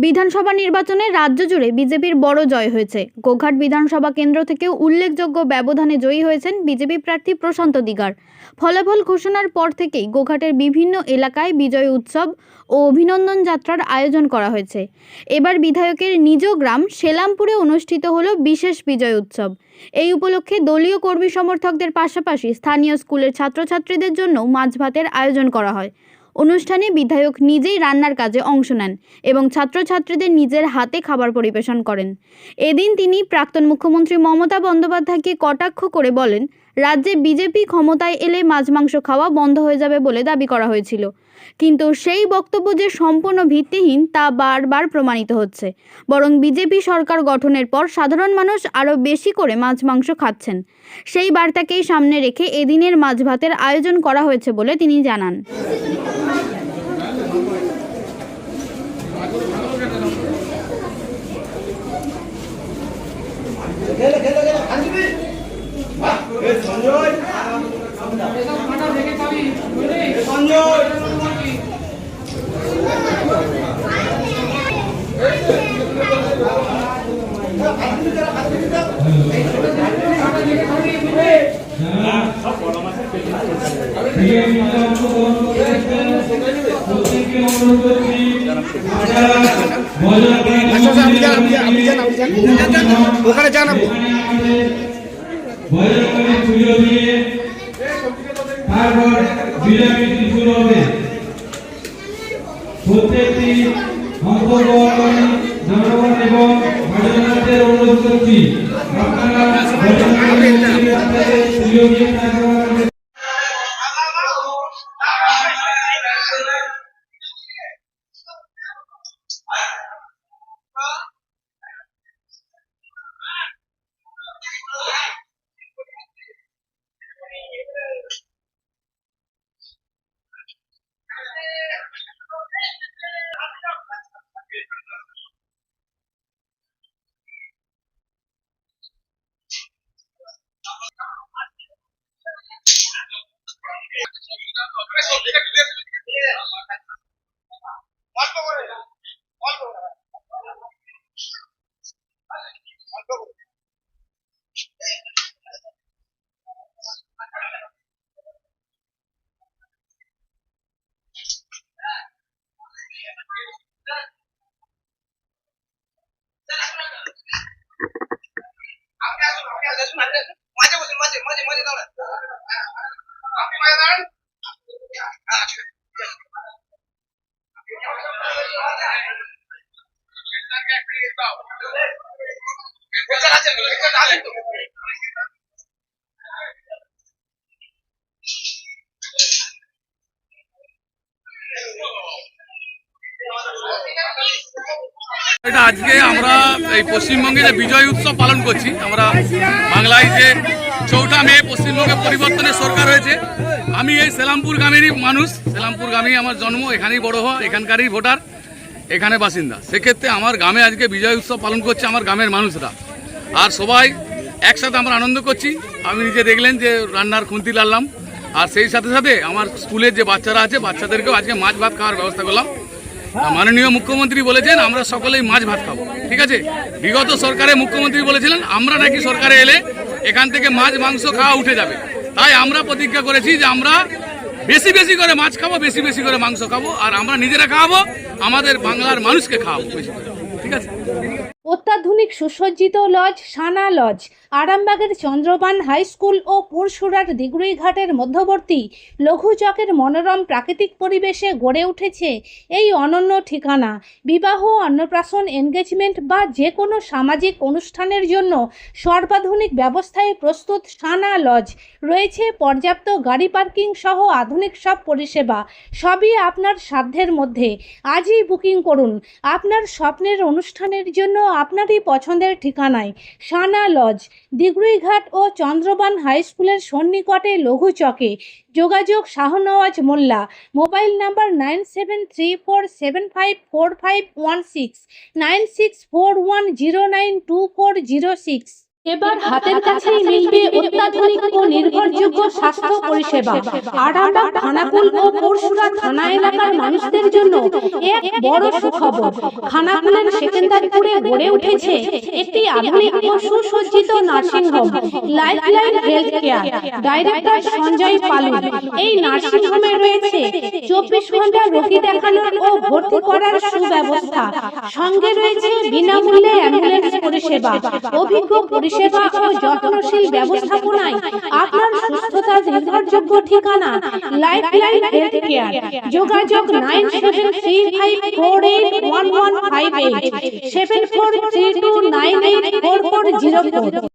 বিধানসভা নির্বাচনে রাজ্য জুড়ে বিজেপির বড় জয় হয়েছে। গোঘাট বিধানসভা কেন্দ্র থেকেও উল্লেখযোগ্য ব্যবধানে জয়ী হয়েছেন বিজেপি প্রার্থী প্রশান্ত দিগার। ফলাফল ঘোষণার পর থেকেই গোঘাটের বিভিন্ন এলাকায় বিজয় উৎসব ও অভিনন্দন যাত্রার আয়োজন করা হয়েছে। এবার বিধায়কের নিজ গ্রাম সেলামপুরে অনুষ্ঠিত হলো বিশেষ বিজয় উৎসব। এই উপলক্ষে দলীয় কর্মী সমর্থকদের পাশাপাশি স্থানীয় স্কুলের ছাত্রছাত্রীদের জন্য মাছ ভাতের আয়োজন করা হয়। অনুষ্ঠানে বিধায়ক নিজেই রান্নার কাজে অংশ নেন এবং ছাত্রছাত্রীদের নিজের হাতে খাবার পরিবেশন করেন। এদিন তিনি প্রাক্তন মুখ্যমন্ত্রী মমতা বন্দ্যোপাধ্যায়কে কটাক্ষ করে বলেন, রাজ্যে বিজেপি ক্ষমতায় এলে মাছ মাংস খাওয়া বন্ধ হয়ে যাবে বলে দাবি করা হয়েছিল, কিন্তু সেই বক্তব্য যে সম্পূর্ণ ভিত্তিহীন তা বারবার প্রমাণিত হচ্ছে। বরং বিজেপি সরকার গঠনের পর সাধারণ মানুষ আরও বেশি করে মাছ মাংস খাচ্ছেন। সেই বার্তাকেই সামনে রেখে এদিনের মাছ ভাতের আয়োজন করা হয়েছে বলে তিনি জানান। ওখানে জানাবো প্রত্যেকটি অংশগ্রহণকারী জনগণ এবং ভোটারদের অনুরোধ করছি আপনারা এটা আজকে আমরা এই পশ্চিমবঙ্গে যে বিজয় উৎসব পালন করছি, আমরা বাংলায় যে 4 মে পশ্চিমবঙ্গে পরিবর্তনের সরকার হয়েছে। আমি এই সেলামপুর গ্রামেরই মানুষ, সেলামপুর গ্রামেই আমার জন্ম, এখানেই বড় হওয়া, এখানকারই ভোটার, এখানে বাসিন্দা। সেক্ষেত্রে আমার গ্রামে আজকে বিজয় উৎসব পালন করছে আমার গ্রামের মানুষরা, আর সবাই একসাথে আমরা আনন্দ করছি। আমি নিজে দেখলেন যে রান্নার খুন্তি লাড়লাম, আর সেই সাথে সাথে আমার স্কুলের যে বাচ্চারা আছে বাচ্চাদেরকেও আজকে মাছ ভাত খাওয়ার ব্যবস্থা করলাম। মাননীয় মুখ্যমন্ত্রী বলেছেন আমরা সকলেই মাছ ভাত খাবো, ঠিক আছে। বিগত সরকারে মুখ্যমন্ত্রী বলেছিলেন আমরা নাকি সরকারে এলে এখান থেকে মাছ মাংস খাওয়া উঠে যাবে, তাই আমরা প্রতিজ্ঞা করেছি যে আমরা বেশি বেশি করে মাছ খাবো, বেশি বেশি করে মাংস খাবো, আর আমরা নিজেরা খাওয়াবো, আমাদের বাংলার মানুষকে খাওয়াবো বেশি করে, ঠিক আছে। অত্যাধুনিক সুসজ্জিত লজ সানা লজ আরামবাগের চন্দ্রবান হাই স্কুল ও পুরসুরার দিগুড়িঘাটের মধ্যবর্তী লঘু চকের মনোরম প্রাকৃতিক পরিবেশে গড়ে উঠেছে এই অনন্য ঠিকানা। বিবাহ, অন্নপ্রাশন, এনগেজমেন্ট বা যে কোনো সামাজিক অনুষ্ঠানের জন্য সর্বাধুনিক ব্যবস্থায় প্রস্তুত সানা লজ। রয়েছে পর্যাপ্ত গাড়ি পার্কিং সহ আধুনিক সব পরিষেবা, সবই আপনার সাধ্যের মধ্যে। আজই বুকিং করুন আপনার স্বপ্নের অনুষ্ঠানের জন্য আপনারই পছন্দের ঠিকানায়। সানা লজ, দিগুড়িঘাট ও চন্দ্রবান হাই স্কুলের সন্নিকটে লঘু চকে। যোগাযোগ শাহনওয়াজ মোল্লা। Mobile number 9734754516, 9641092406। এবার হাতের কাছেই মিলবে অত্যাধুনিক ও নির্ভরযোগ্য স্বাস্থ্য পরিষেবা। আরামবাগ, খানাকুল ও পরশুরা থানা এলাকার মানুষদের জন্য এক বড় সুখবর। খানাকুলের সেকেন্দারপুরে গড়ে উঠেছে একটি আধুনিক ও সুসজ্জিত nursing home, lifeline health care. Director Sanjay Palu. এই নার্সিংহোমে রয়েছে 24 ঘন্টা রোগী দেখানোর ও ভর্তি করার সুব্যবস্থা। সঙ্গে রয়েছে বিনামূল্যে অ্যাম্বুলেন্স পরিষেবা। অভিজ্ঞ পরিষেবা ও যত্নশীল ব্যবস্থাপনায় আপনার সুস্থতার নির্ভরযোগ্য ঠিকানা লাইফলাইন হেলথ কেয়ার। যোগাযোগ 9735481158 7432984404।